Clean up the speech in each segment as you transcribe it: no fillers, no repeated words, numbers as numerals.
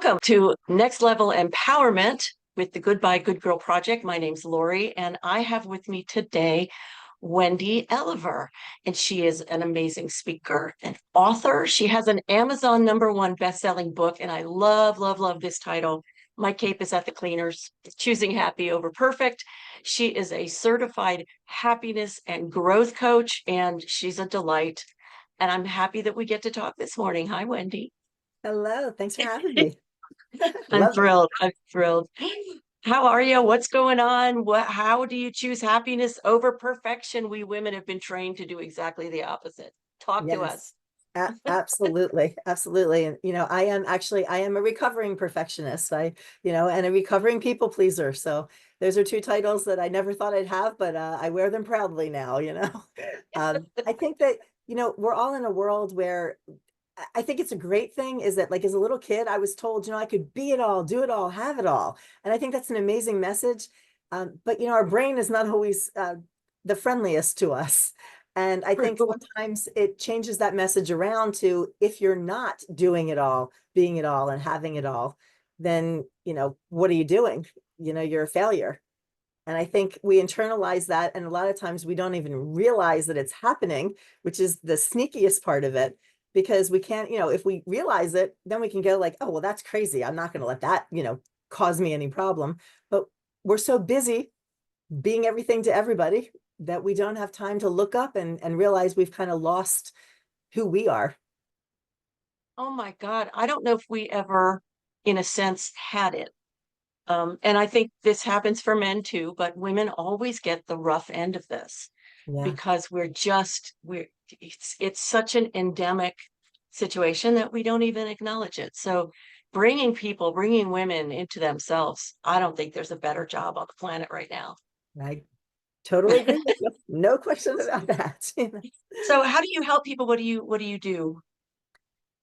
Welcome to Next Level Empowerment with the Goodbye Good Girl Project. My name's Lori, and I have with me today Wendy Elover, and she is an amazing speaker and author. She has an Amazon #1 best-selling book, and I love, love, love this title. My Cape is at the Cleaners, Choosing Happy Over Perfect. She is a certified happiness and growth coach, and she's a delight. And I'm happy that we get to talk this morning. Hi, Wendy. Hello, thanks for having me. I'm Love it. thrilled. I'm thrilled. How are you? What's going on? How do you choose happiness over perfection? We women have been trained to do exactly the opposite. Talk to Yes, us. absolutely, absolutely. And I am a recovering perfectionist. And a recovering people pleaser. So those are two titles that I never thought I'd have, but I wear them proudly now. I think that, we're all in a world where I think it's a great thing is that like as a little kid, I was told, I could be it all, do it all, have it all. And I think that's an amazing message. But our brain is not always the friendliest to us. And I think sometimes it changes that message around to if you're not doing it all, being it all, and having it all, then, what are you doing? You're a failure. And I think we internalize that. And a lot of times we don't even realize that it's happening, which is the sneakiest part of it, because we can't, if we realize it, then we can go like, oh, well, that's crazy. I'm not going to let that, cause me any problem. But we're so busy being everything to everybody that we don't have time to look up and realize we've kind of lost who we are. Oh my God. I don't know if we ever, in a sense, had it. And I think this happens for men too, but women always get the rough end of this Yeah. because it's such an endemic situation that we don't even acknowledge it. So bringing women into themselves, I don't think there's a better job on the planet right now. I totally agree with you. No question about that. So how do you help people? What do you do?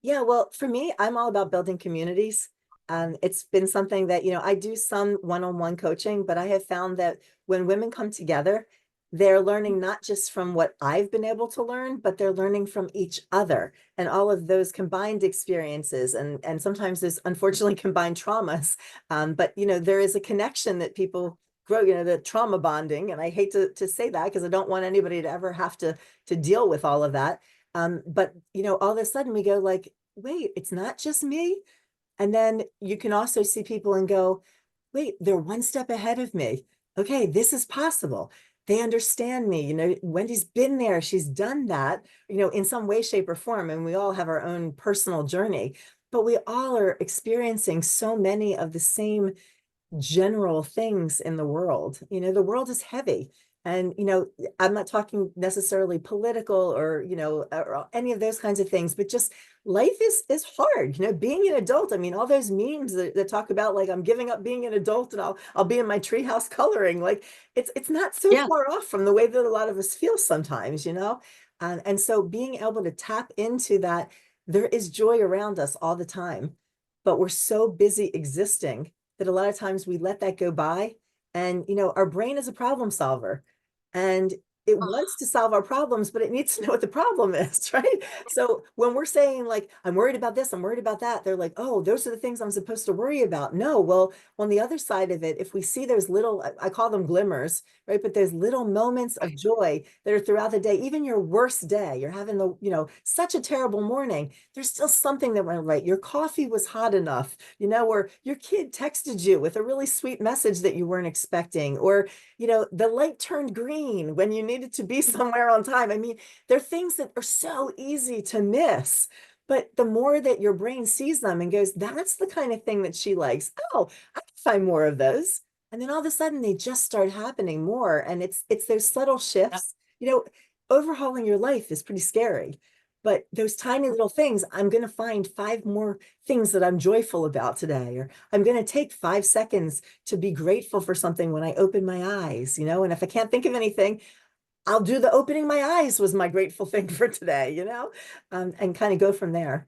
Yeah, well, for me, I'm all about building communities. It's been something that, I do some one-on-one coaching, but I have found that when women come together, they're learning not just from what I've been able to learn, but they're learning from each other and all of those combined experiences. And sometimes there's unfortunately combined traumas. But there is a connection that people grow, the trauma bonding. And I hate to say that because I don't want anybody to ever have to deal with all of that. But all of a sudden we go like, wait, it's not just me. And then you can also see people and go, wait, they're one step ahead of me. Okay, this is possible. They understand me. Wendy's been there. She's done that, in some way, shape, or form. And we all have our own personal journey, but we all are experiencing so many of the same general things in the world. The world is heavy. And, I'm not talking necessarily political or any of those kinds of things, but just life is hard. Being an adult. I mean, all those memes that talk about like I'm giving up being an adult and I'll be in my treehouse coloring. Like it's not so Yeah. far off from the way that a lot of us feel sometimes. And so being able to tap into that, there is joy around us all the time, but we're so busy existing that a lot of times we let that go by. And, our brain is a problem solver and it wants to solve our problems, but it needs to know what the problem is, right? So when we're saying like, I'm worried about this, I'm worried about that, they're like, oh, those are the things I'm supposed to worry about. No, well, on the other side of it, if we see those little, I call them glimmers, right? But there's little moments of joy that are throughout the day, even your worst day, you're having such a terrible morning, there's still something that went right. Your coffee was hot enough, or your kid texted you with a really sweet message that you weren't expecting, or, the light turned green when you needed to be somewhere on time. I mean, there are things that are so easy to miss. But the more that your brain sees them and goes, that's the kind of thing that she likes. Oh, I can find more of those. And then all of a sudden they just start happening more. And it's those subtle shifts. Overhauling your life is pretty scary. But those tiny little things, I'm going to find 5 more things that I'm joyful about today, or I'm going to take 5 seconds to be grateful for something when I open my eyes. And if I can't think of anything, I'll do the opening my eyes was my grateful thing for today, and kind of go from there.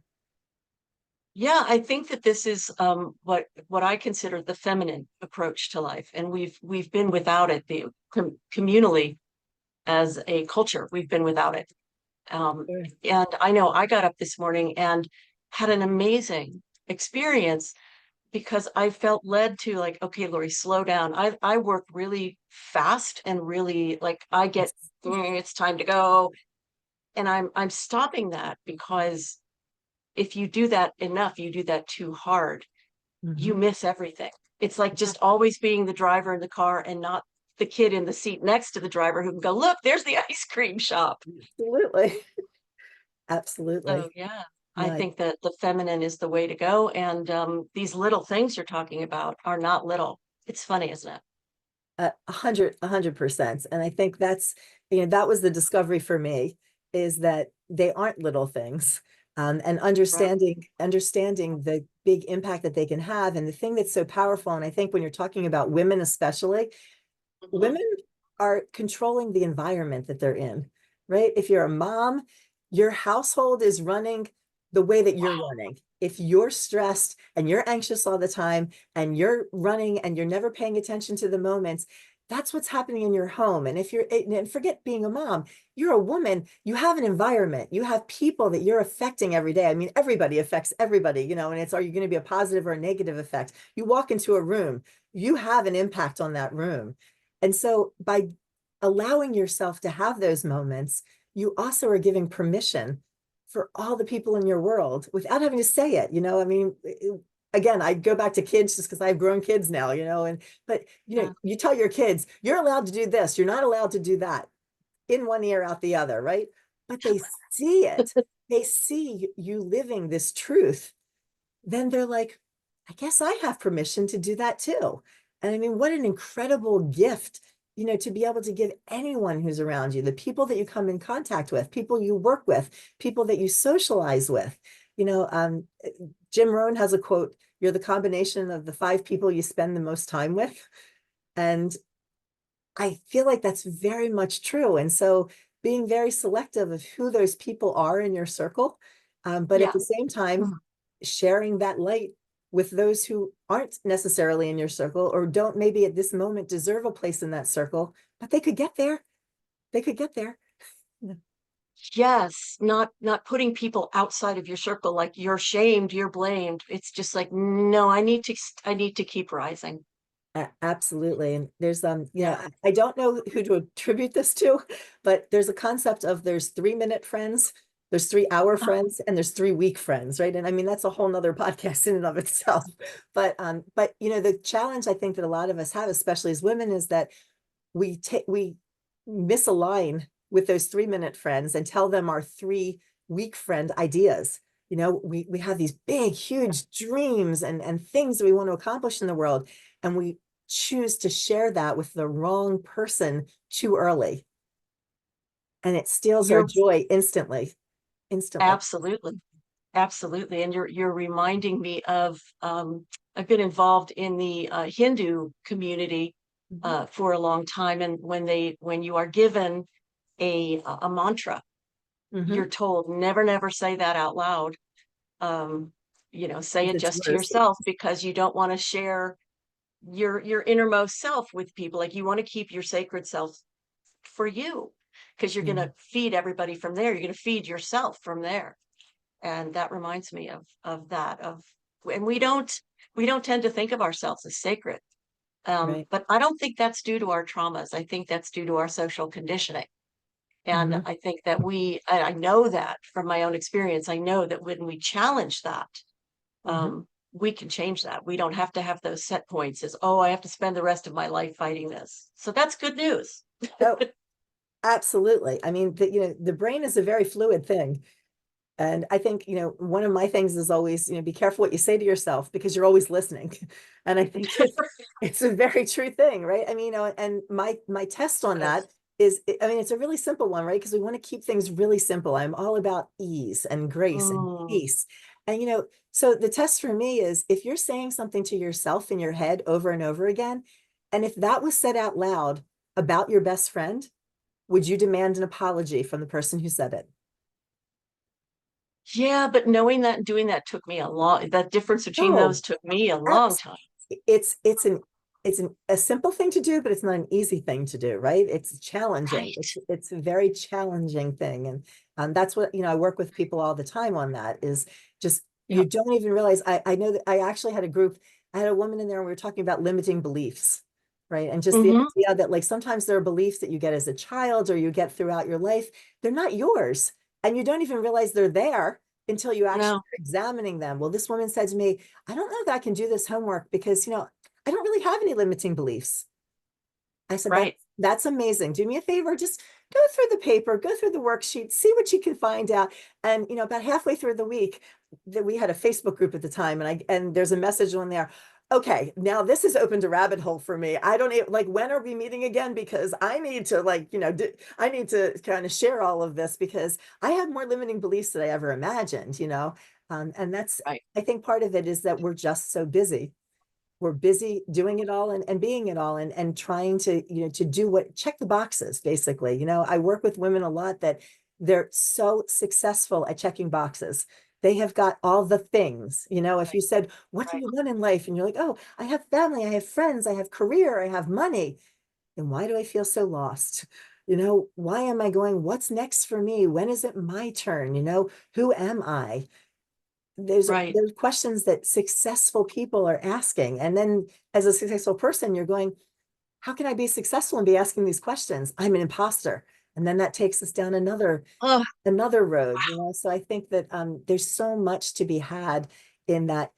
Yeah, I think that this is what I consider the feminine approach to life, and we've been without it. Communally as a culture, we've been without it. Um, Sure. and I know I got up this morning and had an amazing experience because I felt led to like, okay, Lori, slow down. I work really fast and really like I get it's time to go. And I'm stopping that because if you do that enough, you do that too hard, you Mhm. miss everything. It's like just always being the driver in the car and not the kid in the seat next to the driver who can go, look, there's the ice cream shop. Absolutely. So Absolutely. yeah, I No, think that the feminine is the way to go. And these little things you're talking about are not little. It's funny, isn't it? 100%. And I think that's, that was the discovery for me, is that they aren't little things. And Right. understanding the big impact that they can have. And the thing that's so powerful, and I think when you're talking about women especially, Mhm. women are controlling the environment that they're in, right? If you're a mom, your household is running the way that you're running. If you're stressed and you're anxious all the time and you're running and you're never paying attention to the moments, that's what's happening in your home. And if you're, and forget being a mom, you're a woman, you have an environment, you have people that you're affecting every day. I mean, everybody affects everybody, and it's, are you going to be a positive or a negative effect? You walk into a room, you have an impact on that room. And so by allowing yourself to have those moments, you also are giving permission for all the people in your world without having to say it. I mean, again, I go back to kids just because I have grown kids now, and but Yeah. you tell your kids, you're allowed to do this, you're not allowed to do that, in one ear, out the other, right? But they see it. They see you living this truth, then they're like, I guess I have permission to do that too. And I mean, what an incredible gift, to be able to give anyone who's around you, the people that you come in contact with, people you work with, people that you socialize with. You know, um, Jim Rohn has a quote, you're the combination of the 5 people you spend the most time with. And I feel like that's very much true. And so being very selective of who those people are in your circle, but at Yeah. the same time, Mhm. sharing that light with those who aren't necessarily in your circle or don't maybe at this moment deserve a place in that circle, but they could get there. They could get there. Yeah. Yes, not putting people outside of your circle like you're shamed, you're blamed. It's just like, no, I need to keep rising. Absolutely. And there's Yeah. I don't know who to attribute this to, but there's a concept of there's 3-minute friends, there's 3-hour Oh, friends, and there's 3-week friends, right? And I mean that's a whole nother podcast in and of itself. But the challenge I think that a lot of us have, especially as women, is that we misalign with those 3-minute friends and tell them our 3-week friend ideas. We have these big, huge dreams and things that we want to accomplish in the world, and we choose to share that with the wrong person too early, and it steals our you're joy instantly. Instantly. absolutely, absolutely. And you're reminding me of I've been involved in the Hindu community Mhm. for a long time. And when you are given a mantra, you're Mhm. told never, never say that out loud. Um, say it It's just to yours. yourself because you don't want to share your innermost self with people. Like you want to keep your sacred self for you because you're going Yeah. to feed everybody from there. You're going to feed yourself from there. And that reminds me of that of and we don't tend to think of ourselves as sacred. Right. But I don't think that's due to our traumas. I think that's due to our social conditioning. And Mhm. I think that I know that from my own experience. I know that when we challenge that, Mhm. we can change that. We don't have to have those set points as, oh, I have to spend the rest of my life fighting this. So that's good news. Oh, absolutely. I mean, the brain is a very fluid thing. And I think, one of my things is always, be careful what you say to yourself because you're always listening. And I think it's a very true thing, right? I mean, and my test on that is, I mean, it's a really simple one, right? Because we want to keep things really simple. I'm all about ease and grace and Mm, peace. And, so the test for me is if you're saying something to yourself in your head over and over again, and if that was said out loud about your best friend, would you demand an apology from the person who said it? yeah, but knowing that and doing that took me a long, that difference between No, those took me a long abs- time. it's a simple thing to do, but it's not an easy thing to do, right? It's challenging. Right. It's a very challenging thing, and that's what I work with people all the time on. That is just, you Yep. don't even realize. I know that I actually had a group. I had a woman in there and we were talking about limiting beliefs, right? And just the Hmm. idea that like sometimes there are beliefs that you get as a child or you get throughout your life, they're not yours. And you don't even realize they're there until you actually No, are examining them. Well, this woman said to me, I don't know that I can do this homework because, I don't really have any limiting beliefs. I said, right, that's amazing. Do me a favor, just go through the paper, go through the worksheet, see what you can find out. And about halfway through the week, that we had a Facebook group at the time, and there's a message on there. Okay, now this has opened a rabbit hole for me. I don't even like when are we meeting again? Because I need to I need to kind of share all of this because I have more limiting beliefs than I ever imagined. And that's right, I think part of it is that we're just so busy, we're busy doing it all and being it all and trying to to do what check the boxes basically. I work with women a lot that they're so successful at checking boxes. They have got all the things. If you said what do right, you want in life and you're like, oh, I have family, I have friends, I have career, I have money, then why do I feel so lost? Why am I going, what's next for me? When is it my turn? Who am I? right, There's questions that successful people are asking. And then as a successful person, you're going, how can I be successful and be asking these questions? I'm an imposter. And then that takes us down oh, another road. So I think that there's so much to be had in that,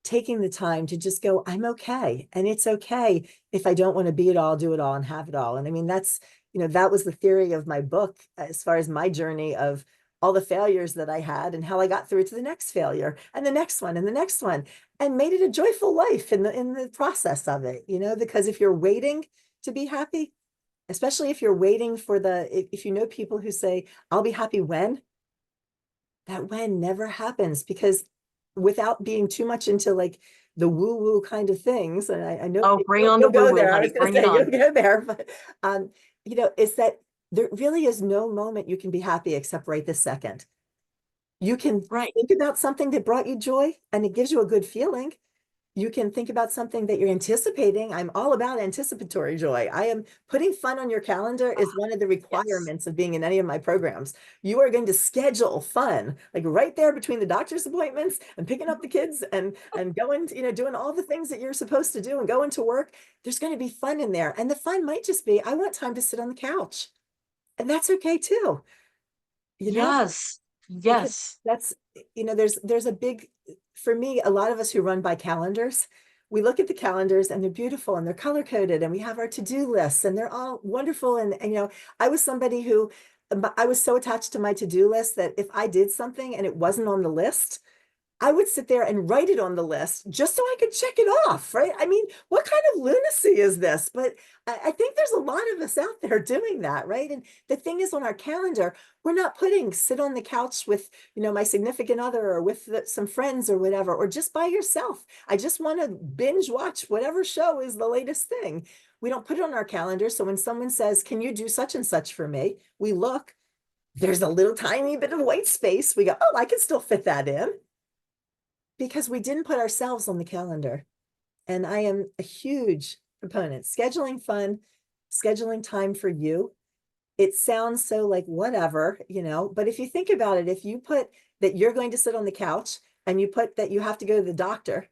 taking the time to just go, I'm okay. And it's okay if I don't want to be it all, do it all, and have it all. And I mean, that was the theory of my book as far as my journey of all the failures that I had and how I got through to the next failure and the next one and the next one and made it a joyful life in the process of it, because if you're waiting to be happy, especially if you're waiting for if you know people who say, I'll be happy when, that when never happens because without being too much into like the woo woo kind of things, and I know oh, bring on the you'll woo go woo, there. I was honey, going to bring it say you'll on. go there, but is that there really is no moment you can be happy except right this second. You can Right. think about something that brought you joy and it gives you a good feeling. You can think about something that you're anticipating. I'm all about anticipatory joy. I am putting fun on your calendar is one of the Yes. requirements of being in any of my programs. You are going to schedule fun, like right there between the doctor's appointments and picking up the kids and going, doing all the things that you're supposed to do and going to work. There's going to be fun in there. And the fun might just be, I want time to sit on the couch. And that's okay too, you know? Yes. Because Yes. that's there's a big, for me, a lot of us who run by calendars, we look at the calendars and they're beautiful and they're color coded and we have our to-do lists and they're all wonderful and I was somebody who I was so attached to my to-do list that if I did something and it wasn't on the list, I would sit there and write it on the list just so I could check it off, right? I mean, what kind of lunacy is this? But I think there's a lot of us out there doing that, right? And the thing is, on our calendar, we're not putting sit on the couch with, my significant other or with some friends or whatever, or just by yourself. I just want to binge watch whatever show is the latest thing. We don't put it on our calendar. So when someone says, can you do such and such for me? We look, there's a little tiny bit of white space. We go, oh, I can still fit that in because we didn't put ourselves on the calendar. And I am a huge proponent. Scheduling fun, scheduling time for you. It sounds so like whatever, but if you think about it, if you put that you're going to sit on the couch and you put that you have to go to the doctor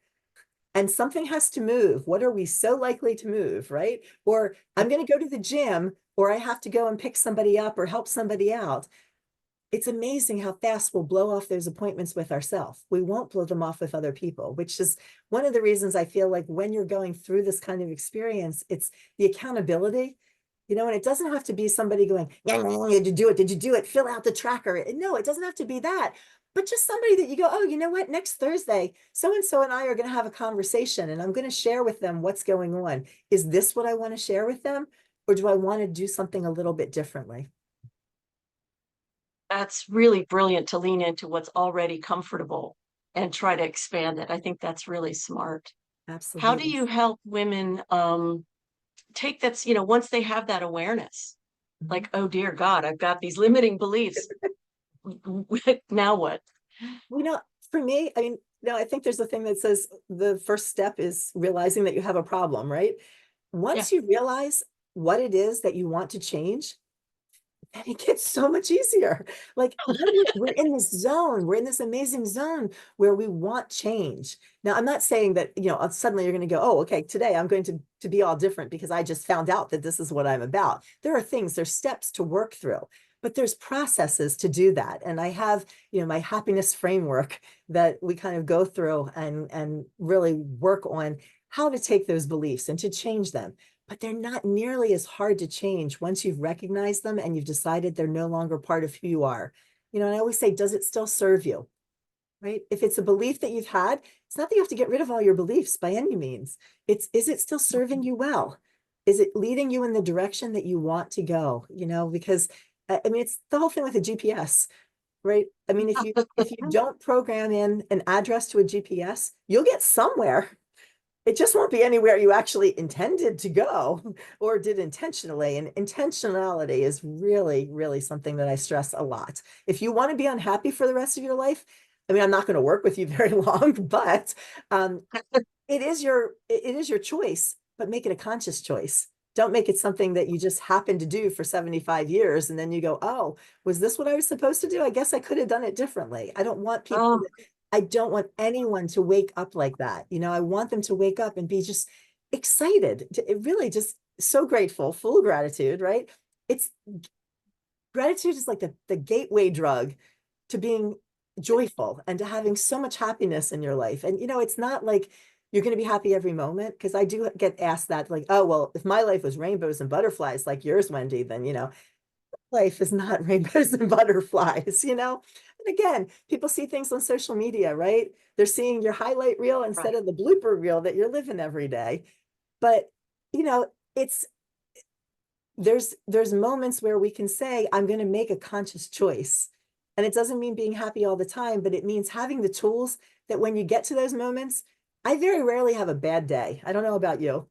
and something has to move, what are we so likely to move, right? Or I'm going to go to the gym or I have to go and pick somebody up or help somebody out. It's amazing how fast we'll blow off those appointments with ourselves. We won't blow them off with other people, which is one of the reasons I feel like when you're going through this kind of experience, it's the accountability, and it doesn't have to be somebody going, yeah, did you do it? Did you do it? Fill out the tracker. No, it doesn't have to be that. But just somebody that you go, oh, you know what? Next Thursday, so and so and I are going to have a conversation and I'm going to share with them what's going on. Is this what I want to share with them? Or do I want to do something a little bit differently? That's really brilliant to lean into what's already comfortable and try to expand it. I think that's really smart. How do Absolutely. you help women take once they have that awareness, Mhm. like, oh dear God, I've got these limiting beliefs. Now what? Well, for me, I mean, I think there's a thing that says the first step is realizing that you have a problem, right? Yeah. Once you realize what it is that you want to change, and it gets so much easier. Like we're in this zone, we're in this amazing zone where we want change. Now, I'm not saying that, suddenly you're going to go, oh, okay, today I'm going to be all different because I just found out that this is what I'm about. There's steps to work through, but there's processes to do that. And I have, my happiness framework that we kind of go through and really work on how to take those beliefs and to change them, but they're not nearly as hard to change once you've recognized them and you've decided they're no longer part of who you are. And I always say, does it still serve you? Right? If it's a belief that you've had, it's not that you have to get rid of all your beliefs by any means. Is it still serving you well? Is it leading you in the direction that you want to go? Because I mean, it's the whole thing with a GPS, right? I mean, if you don't program in an address to a GPS, you'll get somewhere. It just won't be anywhere you actually intended to go or did intentionally. And intentionality is really, really something that I stress a lot. If you want to be unhappy for the rest of your life, I mean, I'm not going to work with you very long, but it is your choice, but make it a conscious choice. Don't make it something that you just happen to do for 75 years and then you go, oh, was this what I was supposed to do? I guess I could have done it differently. Oh, I don't want anyone to wake up like that. I want them to wake up and be just excited, really just so grateful, full of gratitude, right? It's Gratitude is like the gateway drug to being joyful and to having so much happiness in your life. And it's not like you're going to be happy every moment, because I do get asked that, like, oh, well, if my life was rainbows and butterflies like yours, Wendy, then life is not rainbows and butterflies. And again, people see things on social media, right? They're seeing your highlight reel instead right. of the blooper reel that you're living every day. But it's there's moments where we can say, I'm going to make a conscious choice. And it doesn't mean being happy all the time, but it means having the tools that when you get to those moments, I very rarely have a bad day. I don't know about you.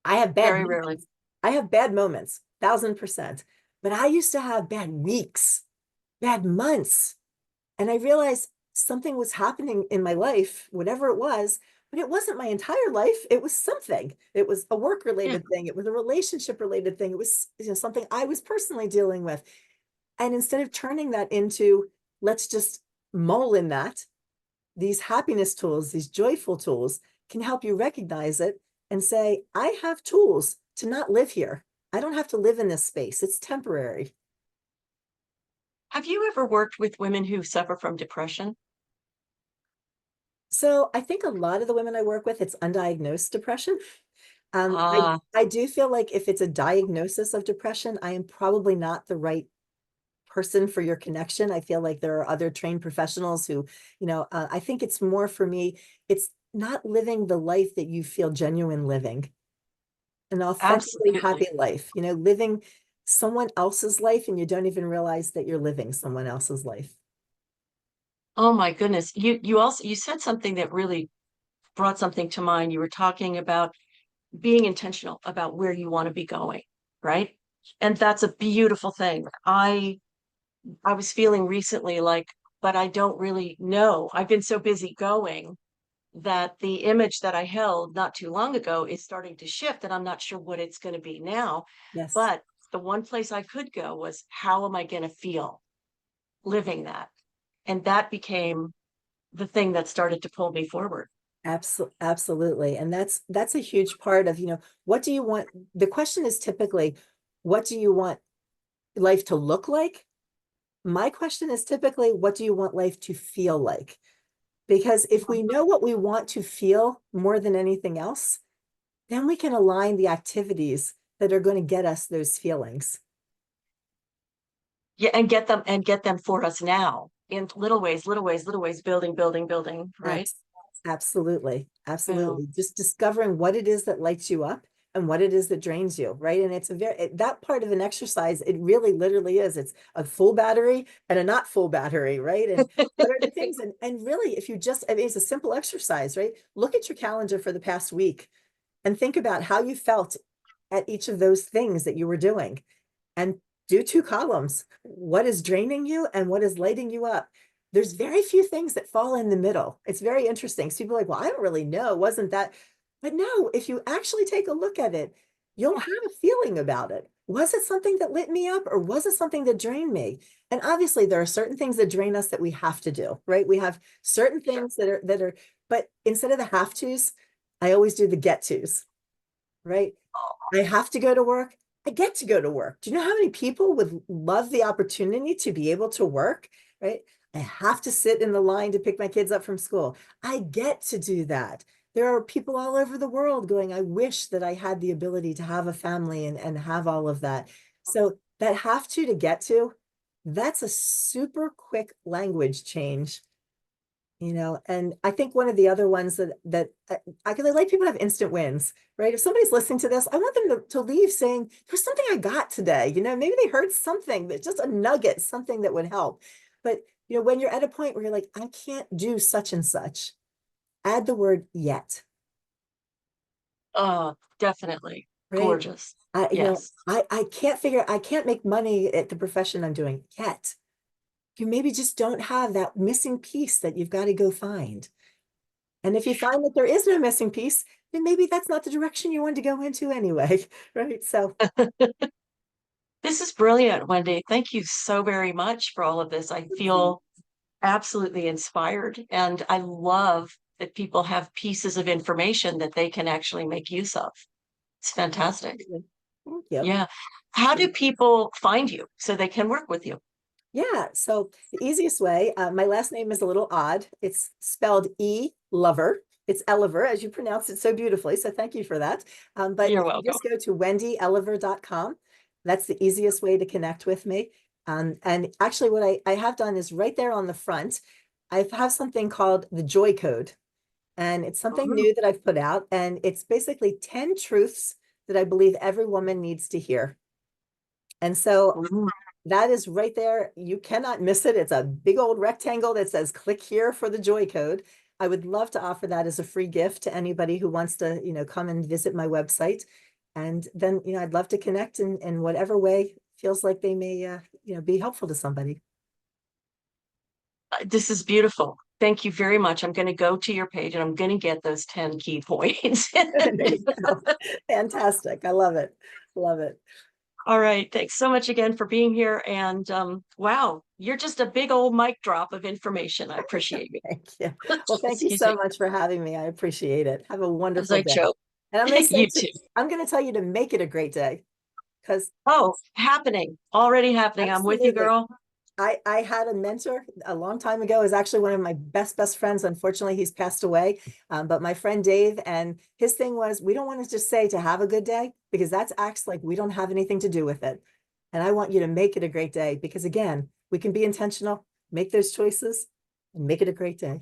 I have bad Very rarely. moments. I have bad moments, 1,000%. But I used to have bad weeks, bad months. And I realized something was happening in my life, whatever it was, but it wasn't my entire life. It was something. It was a work Yeah. related thing. It was a relationship related thing. It was something I was personally dealing with. And instead of turning that into, let's just mull in that, these happiness tools, these joyful tools can help you recognize it and say, I have tools to not live here. I don't have to live in this space. It's temporary. Have you ever worked with women who suffer from depression? So I think a lot of the women I work with, it's undiagnosed depression. I, Ah, I do feel like if it's a diagnosis of depression, I am probably not the right person for your connection. I feel like there are other trained professionals who, I think it's more for me, it's not living the life that you feel genuine living, an authentically happy absolutely. life, living someone else's life and you don't even realize that you're living someone else's life. Oh my goodness. You said something that really brought something to mind. You were talking about being intentional about where you want to be going, right? And that's a beautiful thing. I was feeling recently like, but I don't really know. I've been so busy going that the image that I held not too long ago is starting to shift, and I'm not sure what it's going to be now. Yes. But the one place I could go was, how am I going to feel living that? And that became the thing that started to pull me forward. Absolutely. And that's a huge part of, what do you want? The question is typically, what do you want life to look like? My question is typically, what do you want life to feel like? Because if we know what we want to feel more than anything else, then we can align the activities that are going to get us those feelings. Yeah, and get them for us now in little ways, little ways, little ways, building, building, building, right? Abs- Absolutely. Yeah. Absolutely. Just discovering what it is that lights you up and what it is that drains you, right? And it's that part of an exercise, it really literally is. It's a full battery and a not full battery, right? And what are the things? And really, if you just, I mean, it's a simple exercise, right? Look at your calendar for the past week and think about how you felt at each of those things that you were doing, and do two columns. What is draining you and what is lighting you up? There's very few things that fall in the middle. It's very interesting. So people are like, well, I don't really know. Wasn't that? But no, if you actually take a look at it, you'll have a feeling about it. Was it something that lit me up or was it something that drained me? And obviously there are certain things that drain us that we have to do, right? We have certain things that are, but instead of the have tos, I always do the get tos, right? I have to go to work. I get to go to work. Do you know how many people would love the opportunity to be able to work, right? I have to sit in the line to pick my kids up from school. I get to do that. There are people all over the world going, I wish that I had the ability to have a family and have all of that. So that have to get to, that's a super quick language change, and I think one of the other ones that I could like people to have instant wins, right? If somebody's listening to this, I want them to leave saying, there's something I got today, maybe they heard something that just a nugget, something that would help. But when you're at a point where you're like, I can't do such and such, add the word yet, Definitely. right? Gorgeous. I, you know, Yes. I can't make money at the profession I'm doing yet. You maybe just don't have that missing piece that you've got to go find. And if you find that there is no missing piece, then maybe that's not the direction you want to go into anyway, right? So This is brilliant, Wendy. Thank you so very much for all of this. I feel absolutely inspired, and I love that people have pieces of information that they can actually make use of. It's fantastic. absolutely. Thank you. Yeah. How do people find you so they can work with you? Yeah, so the easiest way, my last name is a little odd. It's spelled E-Lover. It's Elover, as you pronounce it so beautifully. So thank you for that. But You're if you welcome. just go to wendyelover.com, that's the easiest way to connect with me. And actually what I have done is right there on the front, I have something called the Joy Code. And it's something Mhm. new that I've put out. And it's basically 10 truths that I believe every woman needs to hear. And so Mhm. that is right there. You cannot miss it. It's a big old rectangle that says click here for the joy code. I would love to offer that as a free gift to anybody who wants to, come and visit my website. And then, I'd love to connect in whatever way feels like they may, be helpful to somebody. This is beautiful. Thank you very much. I'm going to go to your page and I'm going to get those 10 key points. There you go. Fantastic. I love it. Love it. All right. Thanks so much again for being here. And wow, you're just a big old mic drop of information. I appreciate you. Thank you. Well, thank you Excuse so me much for having me. I appreciate it. Have a as wonderful I day. choke. And I'm going to say You too. I'm going to tell you to make it a great day because Oh, happening. Already happening. I'm with you, absolutely. girl. I had a mentor a long time ago, is actually one of my best friends. Unfortunately, he's passed away. But my friend Dave, and his thing was, we don't want to just say to have a good day because that's acts like we don't have anything to do with it. And I want you to make it a great day because again, we can be intentional, make those choices and make it a great day.